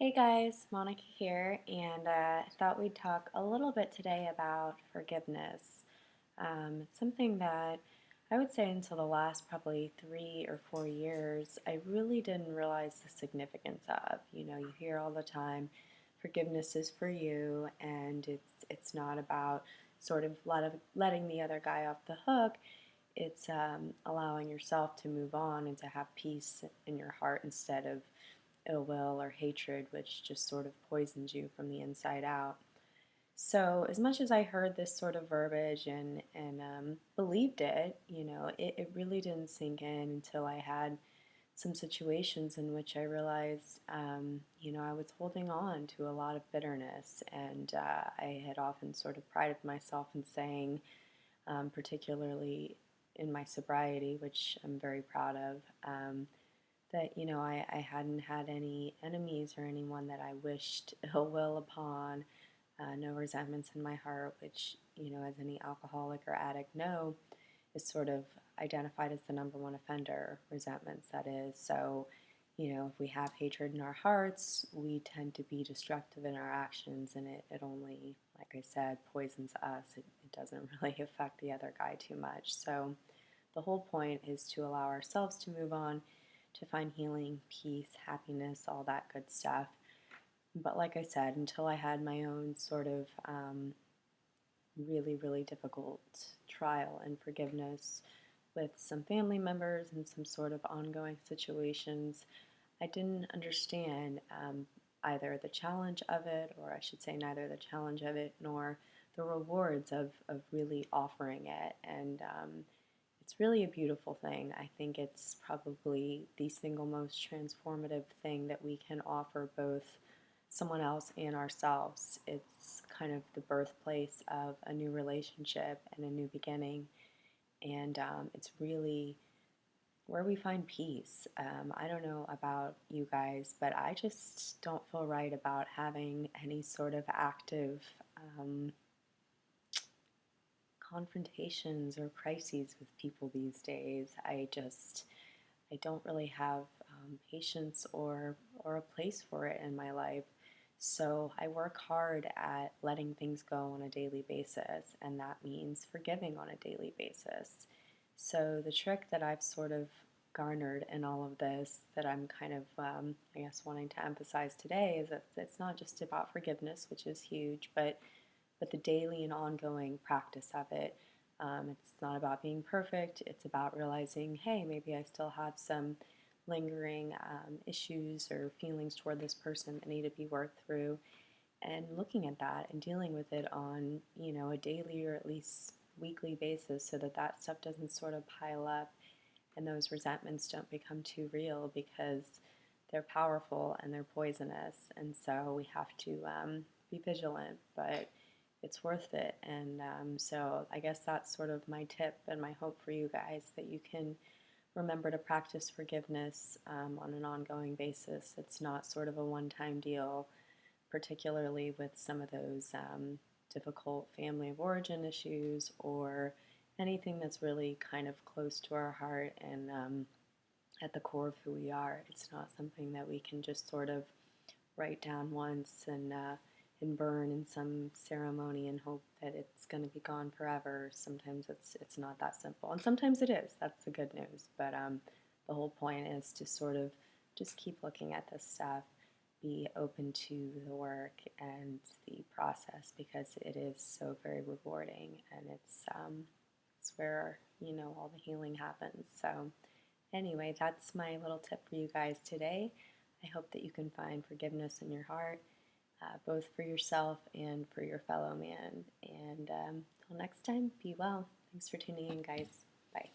Hey guys, Monica here, and I thought we'd talk a little bit today about forgiveness. It's something that I would say until the last probably 3 or 4 years, I really didn't realize the significance of. You hear all the time, forgiveness is for you, and it's not about sort of letting the other guy off the hook. It's allowing yourself to move on and to have peace in your heart instead of ill will or hatred, which just sort of poisons you from the inside out. So, as much as I heard this sort of verbiage and believed it, it really didn't sink in until I had some situations in which I realized, I was holding on to a lot of bitterness, and I had often sort of prided myself in saying, particularly in my sobriety, which I'm very proud of. That I hadn't had any enemies or anyone that I wished ill will upon, no resentments in my heart, which as any alcoholic or addict know, is sort of identified as the number one offender. Resentments, that is. So if we have hatred in our hearts, we tend to be destructive in our actions, and it only, like I said, poisons us. It doesn't really affect the other guy too much. So the whole point is to allow ourselves to move on, to find healing, peace, happiness, all that good stuff. But like I said, until I had my own sort of really, really difficult trial and forgiveness with some family members and some sort of ongoing situations, I didn't understand either the challenge of it, or I should say, neither the challenge of it nor the rewards of really offering it. And it's really a beautiful thing. I think it's probably the single most transformative thing that we can offer both someone else and ourselves. It's kind of the birthplace of a new relationship and a new beginning. And it's really where we find peace. I don't know about you guys, but I just don't feel right about having any sort of active confrontations or crises with people these days. I don't really have patience or a place for it in my life. So I work hard at letting things go on a daily basis, and that means forgiving on a daily basis. So the trick that I've sort of garnered in all of this, that I'm kind of, I guess, wanting to emphasize today, is that it's not just about forgiveness, which is huge, but the daily and ongoing practice of it. It's not about being perfect. It's about realizing, hey, maybe I still have some lingering issues or feelings toward this person that need to be worked through, and looking at that and dealing with it on, a daily or at least weekly basis, so that that stuff doesn't sort of pile up and those resentments don't become too real, because they're powerful and they're poisonous. And so we have to be vigilant, but it's worth it. And so I guess that's sort of my tip and my hope for you guys, that you can remember to practice forgiveness on an ongoing basis. It's not sort of a one-time deal, particularly with some of those difficult family of origin issues, or anything that's really kind of close to our heart and at the core of who we are. It's not something that we can just sort of write down once and burn in some ceremony and hope that it's going to be gone forever. Sometimes it's not that simple, and sometimes it is. That's the good news. But the whole point is to sort of just keep looking at this stuff, be open to the work and the process, because it is so very rewarding, and it's where all the healing happens. So anyway, that's my little tip for you guys today. I hope that you can find forgiveness in your heart, both for yourself and for your fellow man. And until next time, be well. Thanks for tuning in, guys. Bye.